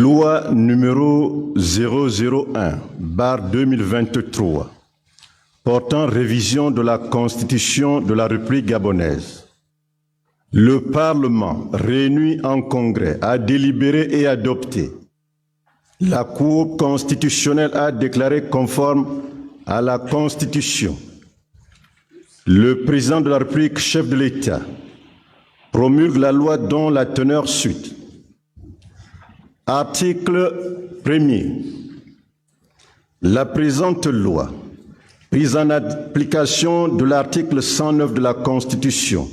Loi numéro 001/2023 portant révision de la Constitution de la République gabonaise. Le Parlement, réuni en congrès, a délibéré et adopté. La Cour constitutionnelle a déclaré conforme à la Constitution. Le président de la République, chef de l'État, promulgue la loi dont la teneur suit. Article 1er. La présente loi, prise en application de l'article 109 de la Constitution,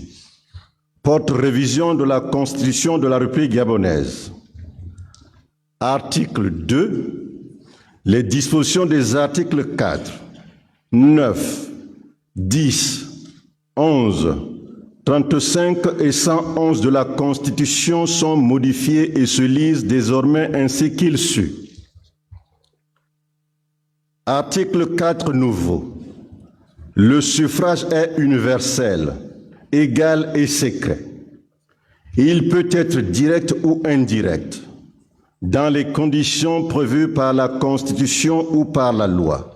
porte révision de la Constitution de la République gabonaise. Article 2. Les dispositions des articles 4, 9, 10, 11, 35 et 111 de la Constitution sont modifiés et se lisent désormais ainsi qu'il suit. Article 4 nouveau. Le suffrage est universel, égal et secret. Il peut être direct ou indirect, dans les conditions prévues par la Constitution ou par la loi.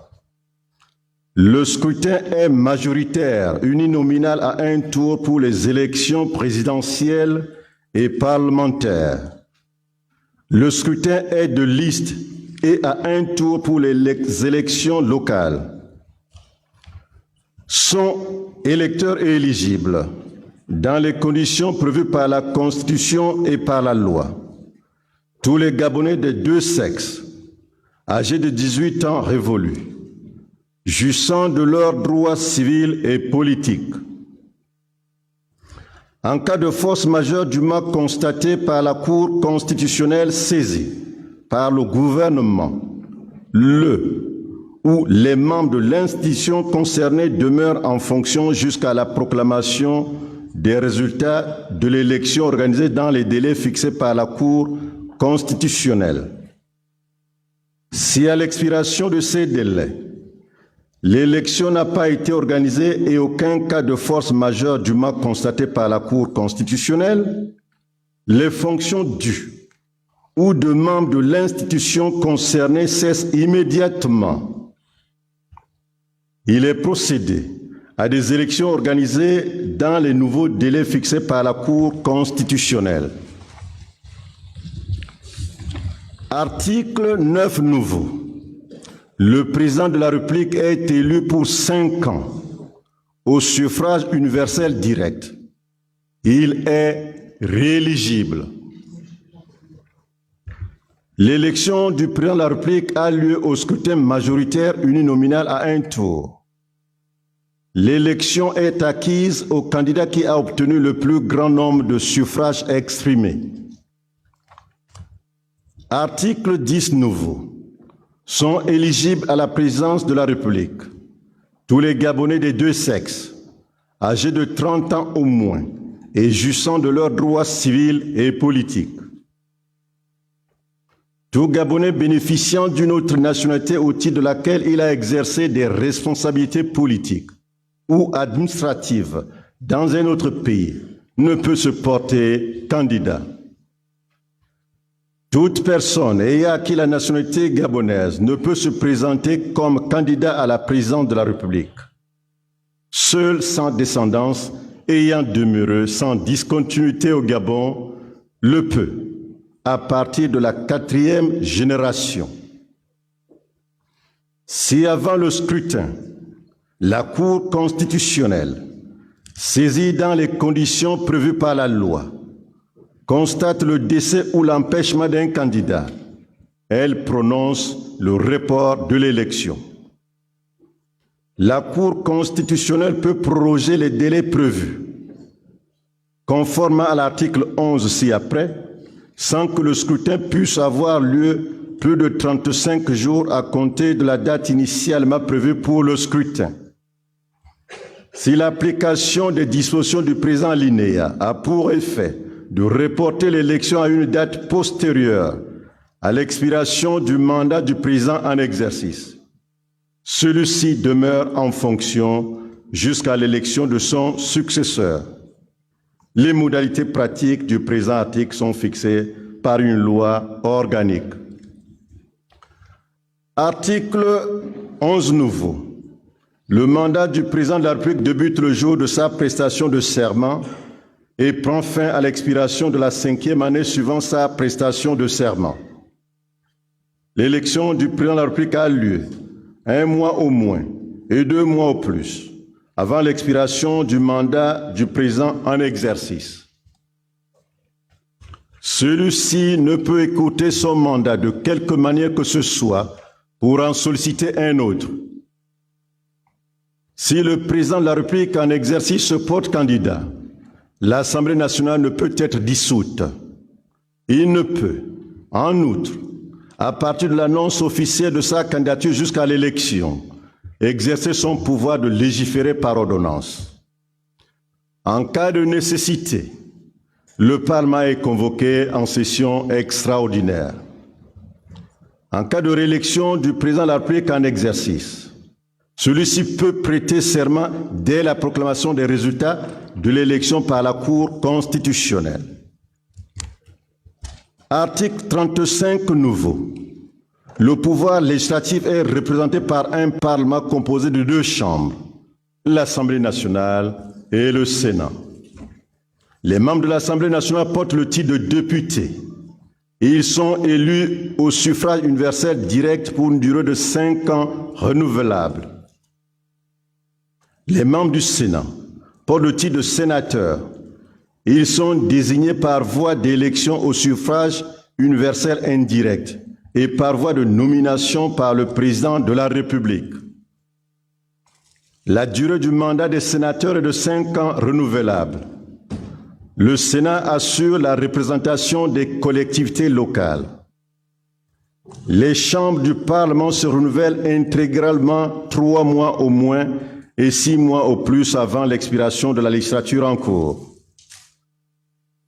Le scrutin est majoritaire, uninominal à un tour pour les élections présidentielles et parlementaires. Le scrutin est de liste et à un tour pour les élections locales. Sont électeurs et éligibles, dans les conditions prévues par la Constitution et par la loi, tous les Gabonais des deux sexes, âgés de 18 ans révolus, jouissant de leurs droits civils et politiques. En cas de force majeure du mal constaté par la Cour constitutionnelle saisie par le gouvernement, ou les membres de l'institution concernée demeurent en fonction jusqu'à la proclamation des résultats de l'élection organisée dans les délais fixés par la Cour constitutionnelle. Si à l'expiration de ces délais, l'élection n'a pas été organisée et aucun cas de force majeure du mal constaté par la Cour constitutionnelle, les fonctions dues ou de membres de l'institution concernée cessent immédiatement. Il est procédé à des élections organisées dans les nouveaux délais fixés par la Cour constitutionnelle. Article 9 nouveau. Le président de la République est élu pour 5 ans au suffrage universel direct. Il est rééligible. L'élection du président de la République a lieu au scrutin majoritaire uninominal à un tour. L'élection est acquise au candidat qui a obtenu le plus grand nombre de suffrages exprimés. Article 10 nouveau. Sont éligibles à la présidence de la République tous les Gabonais des deux sexes, âgés de 30 ans au moins et jouissant de leurs droits civils et politiques. Tout Gabonais bénéficiant d'une autre nationalité au titre de laquelle il a exercé des responsabilités politiques ou administratives dans un autre pays ne peut se porter candidat. Toute personne ayant acquis la nationalité gabonaise ne peut se présenter comme candidat à la présidence de la République. Seul sans descendance ayant demeuré sans discontinuité au Gabon le peut, à partir de la 4e génération. Si avant le scrutin, la Cour constitutionnelle, saisie dans les conditions prévues par la loi, constate le décès ou l'empêchement d'un candidat, elle prononce le report de l'élection. La Cour constitutionnelle peut proroger les délais prévus, conformément à l'article 11 ci-après, sans que le scrutin puisse avoir lieu plus de 35 jours à compter de la date initialement prévue pour le scrutin. Si l'application des dispositions du présent alinéa a pour effet de reporter l'élection à une date postérieure à l'expiration du mandat du président en exercice, celui-ci demeure en fonction jusqu'à l'élection de son successeur. Les modalités pratiques du présent article sont fixées par une loi organique. Article 11 nouveau. Le mandat du président de la République débute le jour de sa prestation de serment et prend fin à l'expiration de la 5e année suivant sa prestation de serment. L'élection du président de la République a lieu 1 mois au moins et 2 mois au plus avant l'expiration du mandat du président en exercice. Celui-ci ne peut écouter son mandat de quelque manière que ce soit pour en solliciter un autre. Si le président de la République en exercice se porte candidat, l'Assemblée nationale ne peut être dissoute. Il ne peut, en outre, à partir de l'annonce officielle de sa candidature jusqu'à l'élection, exercer son pouvoir de légiférer par ordonnance. En cas de nécessité, le Parlement est convoqué en session extraordinaire. En cas de réélection du président de la République en exercice, celui-ci peut prêter serment dès la proclamation des résultats de l'élection par la Cour constitutionnelle. Article 35 nouveau. Le pouvoir législatif est représenté par un Parlement composé de 2 chambres, l'Assemblée nationale et le Sénat. Les membres de l'Assemblée nationale portent le titre de député. Ils sont élus au suffrage universel direct pour une durée de 5 ans renouvelable. Les membres du Sénat portent le titre de sénateur. Ils sont désignés par voie d'élection au suffrage universel indirect et par voie de nomination par le président de la République. La durée du mandat des sénateurs est de 5 ans renouvelable. Le Sénat assure la représentation des collectivités locales. Les chambres du Parlement se renouvellent intégralement 3 mois au moins et 6 mois au plus avant l'expiration de la législature en cours.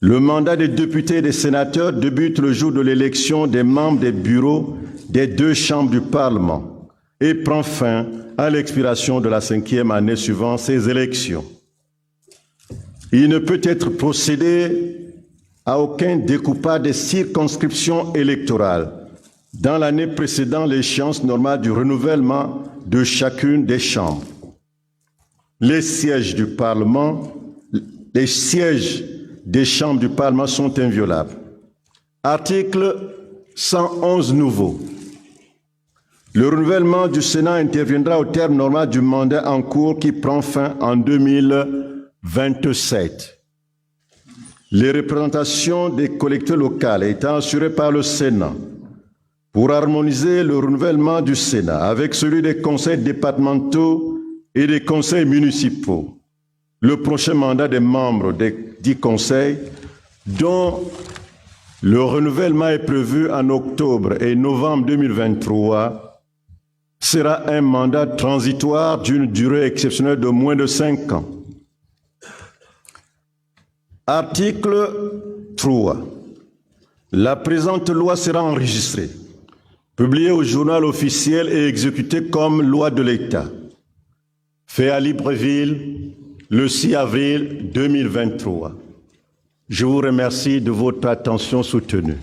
Le mandat des députés et des sénateurs débute le jour de l'élection des membres des bureaux des 2 chambres du Parlement et prend fin à l'expiration de la 5e année suivant ces élections. Il ne peut être procédé à aucun découpage des circonscriptions électorales dans l'année précédant l'échéance normale du renouvellement de chacune des chambres. Les sièges du Parlement, les sièges des chambres du Parlement sont inviolables. Article 111 nouveau. Le renouvellement du Sénat interviendra au terme normal du mandat en cours qui prend fin en 2027. Les représentations des collectivités locales étant assurées par le Sénat, pour harmoniser le renouvellement du Sénat avec celui des conseils départementaux et des conseils municipaux, le prochain mandat des membres des 10 conseils, dont le renouvellement est prévu en octobre et novembre 2023, sera un mandat transitoire d'une durée exceptionnelle de moins de 5 ans. Article 3. La présente loi sera enregistrée, publiée au journal officiel et exécutée comme loi de l'État. Fait à Libreville, le 6 avril 2023. Je vous remercie de votre attention soutenue.